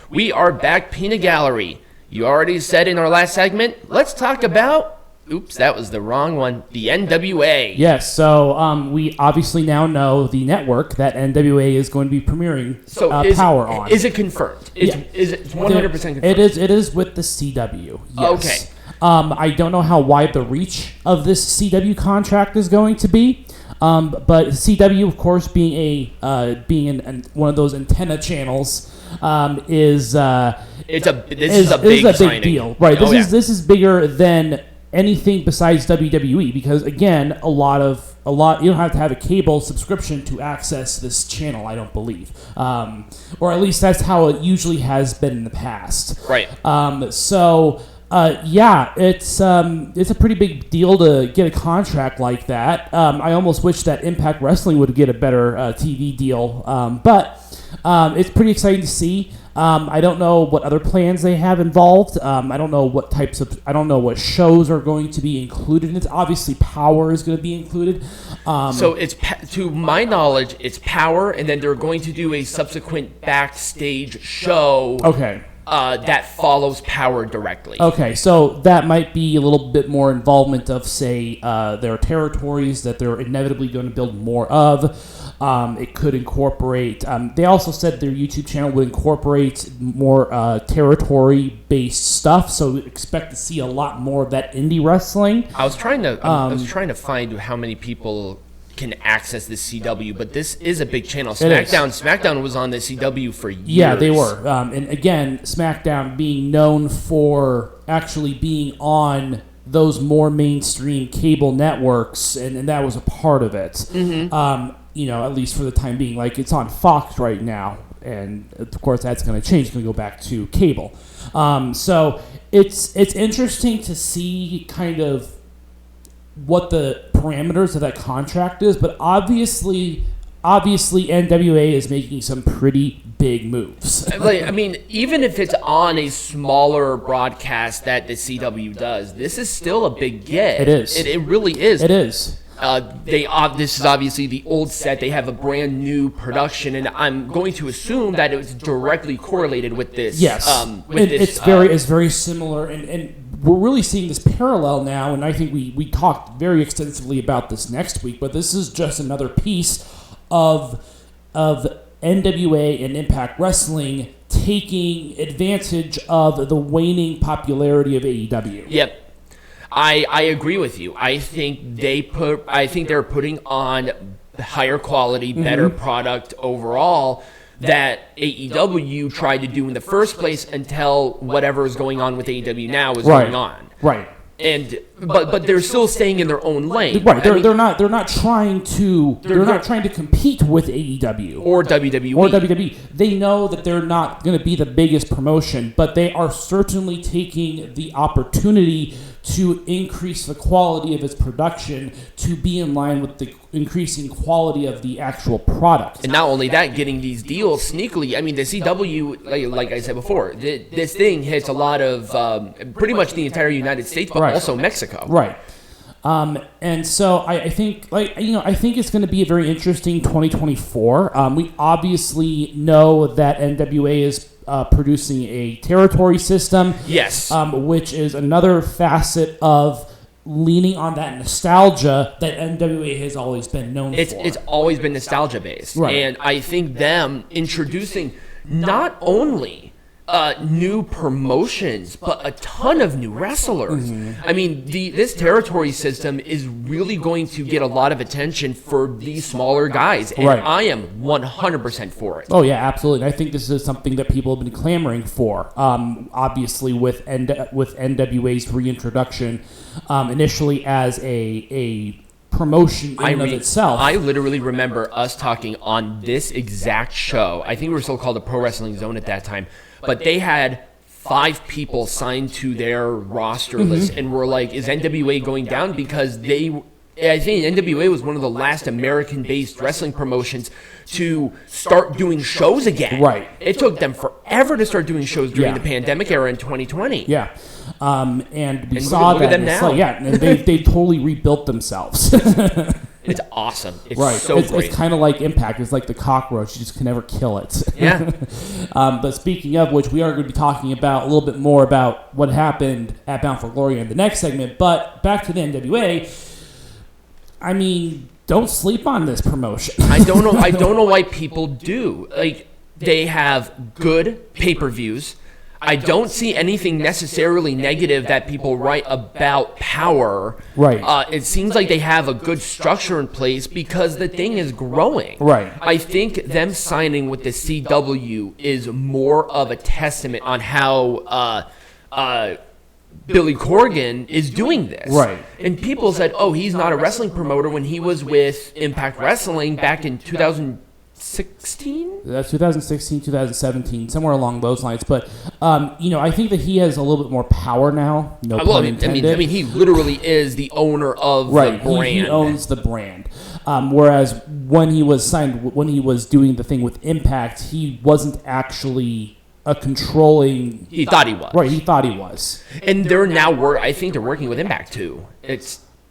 We are back, Peanut Gallery. You already said in our last segment, let's talk about, oops, that was the wrong one, the NWA. Yes, so we obviously now know the network that NWA is going to be premiering Power on. Is it confirmed? Is it 100% confirmed? It is with the CW, yes. Okay. I don't know how wide the reach of this CW contract is going to be. But CW, of course, being one of those antenna channels, is a big deal, right? This is bigger than anything besides WWE because again, a lot you don't have to have a cable subscription to access this channel. I don't believe, or at least that's how it usually has been in the past. Right. It's a pretty big deal to get a contract like that. I almost wish that Impact Wrestling would get a better TV deal, but it's pretty exciting to see. I don't know what other plans they have involved. I don't know what shows are going to be included in it. Obviously, Power is going to be included. So it's, to my knowledge, it's Power, and then they're going to do a subsequent backstage show. Okay. That follows Power directly. Okay, so that might be a little bit more involvement of, say, their territories that they're inevitably going to build more of. It could incorporate... they also said their YouTube channel would incorporate more territory-based stuff, so expect to see a lot more of that indie wrestling. I was trying to find how many people can access the CW, but this is a big channel. SmackDown was on the CW for years. Yeah, they were. And again, SmackDown being known for actually being on those more mainstream cable networks, and that was a part of it. Mm-hmm. At least for the time being. Like, it's on Fox right now, and of course that's going to change. It's going to go back to cable. So it's interesting to see kind of what the parameters of that contract is, but obviously NWA is making some pretty big moves. Even if it's on a smaller broadcast that the CW does, this is still a big get. It is. It really is. It is. This is obviously the old set. They have a brand new production, and I'm going to assume that it was directly correlated with this. Yes, it's very similar, and we're really seeing this parallel now. And I think we talked very extensively about this next week, but this is just another piece of NWA and Impact Wrestling taking advantage of the waning popularity of AEW. Yep. I agree with you. I think they're putting on higher quality, better product overall that AEW tried to do in the first place until whatever is going on with AEW now is going on. Right. And but they're still staying in their own lane. Right. They're not trying to compete with AEW or WWE. They know that they're not going to be the biggest promotion, but they are certainly taking the opportunity to increase the quality of its production to be in line with the increasing quality of the actual product. And not only that, getting these deals sneakily. I mean, the CW, like I said before, this thing hits a lot of pretty much the entire United States, but also Mexico. Right. And so I think it's going to be a very interesting 2024. We obviously know that NWA is producing a territory system. Yes. Which is another facet of leaning on that nostalgia that NWA has always been known for. It's always been nostalgia based. Right. And I think them introducing not only new promotions, but a ton of new wrestlers. Mm-hmm. I mean, this territory system is really going to get a lot of attention for these smaller guys, and I am 100% for it. Oh yeah, absolutely. I think this is something that people have been clamoring for. Obviously, with NWA's reintroduction, initially as a promotion in and of itself. I literally remember us talking on this exact show. I think we were still called the Pro Wrestling Zone at that time. But they had 5 people signed to their roster list, and we're like, is NWA going down? Because I think NWA was one of the last American-based wrestling promotions to start doing shows again. Right. It took them forever to start doing shows during the pandemic era in 2020. Yeah. And we saw look that. At them now. And they totally rebuilt themselves. It's awesome. It's right. so great. It's kind of like Impact. It's like the cockroach. You just can never kill it. Yeah. But speaking of which, we are going to be talking about a little bit more about what happened at Bound for Glory in the next segment. But back to the NWA. I mean, don't sleep on this promotion. I don't know why people do. Like, they have good pay-per-views. I don't see anything necessarily negative that people write about Power. Right. It seems like they have a good structure in place because the thing is growing. Right. I think them signing with the CW is more of a testament on how Billy Corgan is doing this. Right. And people said, oh, he's not a wrestling promoter when he was with Impact Wrestling back in 2016? That's 2016, 2017, somewhere along those lines. But, I think that he has a little bit more power now. No pun intended. I mean, he literally is the owner of right. the brand. He owns the brand. Whereas when he was signed, when he was doing the thing with Impact, he wasn't actually a controlling... He thought he was. Right, he thought he was. And they're now... I think they're working with Impact, too.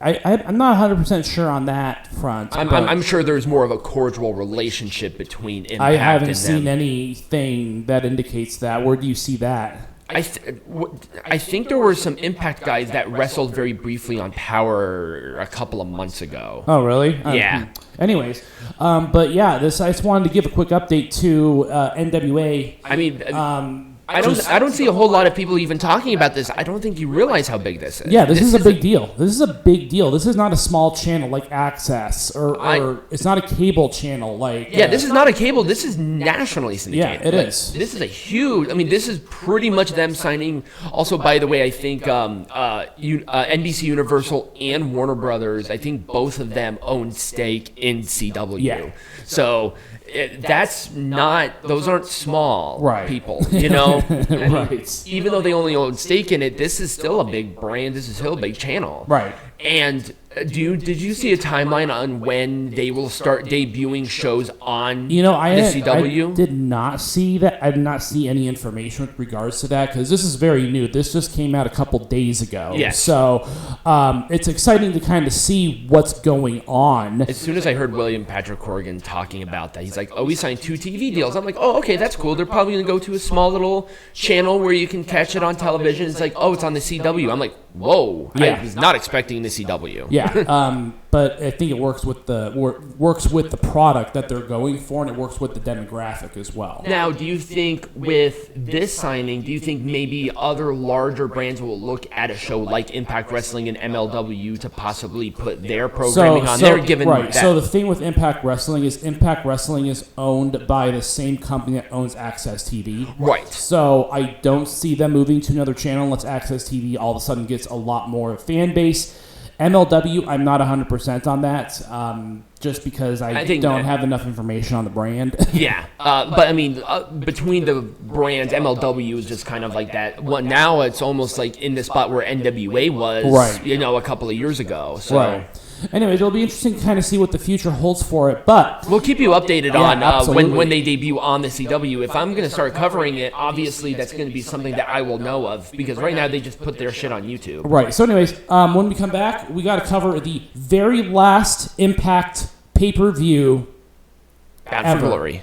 I'm not 100% sure on that front. I'm sure there's more of a cordial relationship between Impact and them. I haven't seen anything that indicates that. Where do you see that? I think there were some Impact guys that wrestled very briefly on Power a couple of months ago. Oh, really? Yeah. Anyways, but yeah, I just wanted to give a quick update to NWA. I mean... I don't see a whole lot of people even talking about this. I don't think you realize how big this is. Yeah, this is a big deal. This is a big deal. This is not a small channel like Access or it's not a cable channel like... Yeah, this is not a cable. This is nationally syndicated. Yeah, it is. This is a huge... I mean, this is pretty much them signing... Also, by the way, I think NBC Universal and Warner Brothers, I think both of them own stake in CW. Yeah. So... that's not; those aren't small people, Right. Even though they only own stake in it, this is still a big brand. This is still a big channel. Right. And did you see a timeline on when they will start debuting shows on the CW? I did not see that. I did not see any information with regards to that because this is very new. This just came out a couple days ago. Yes. So it's exciting to kind of see what's going on. As soon as I heard William Patrick Corgan talking about that, he's like, oh, we signed 2 TV deals. I'm like, oh, okay, that's cool. They're probably going to go to a small little channel where you can catch it on television. It's like, oh, it's on the CW. I'm like, whoa. Yeah. I was not expecting the CW. Yeah. But I think it works with the product that they're going for, and it works with the demographic as well. Now, do you think with this signing, do you think maybe other larger brands will look at a show like Impact Wrestling and MLW to possibly put their programming on there? Given right. that, So the thing with Impact Wrestling is owned by the same company that owns Access TV. Right. So I don't see them moving to another channel unless Access TV all of a sudden gets a lot more fan base. MLW, I'm not 100% on that, just because I don't have enough information on the brand. Yeah, but I mean, between the brands, MLW is just kind of like that. Well, now it's almost like in the spot where NWA was, right. A couple of years ago. So. Right. Anyways, it'll be interesting to kind of see what the future holds for it, but... We'll keep you updated on when they debut on the CW. If I'm going to start covering it, obviously that's going to be something that I will know of, because right now they just put their shit on YouTube. Right. So anyways, when we come back, we got to cover the very last Impact pay-per-view Bound for Glory.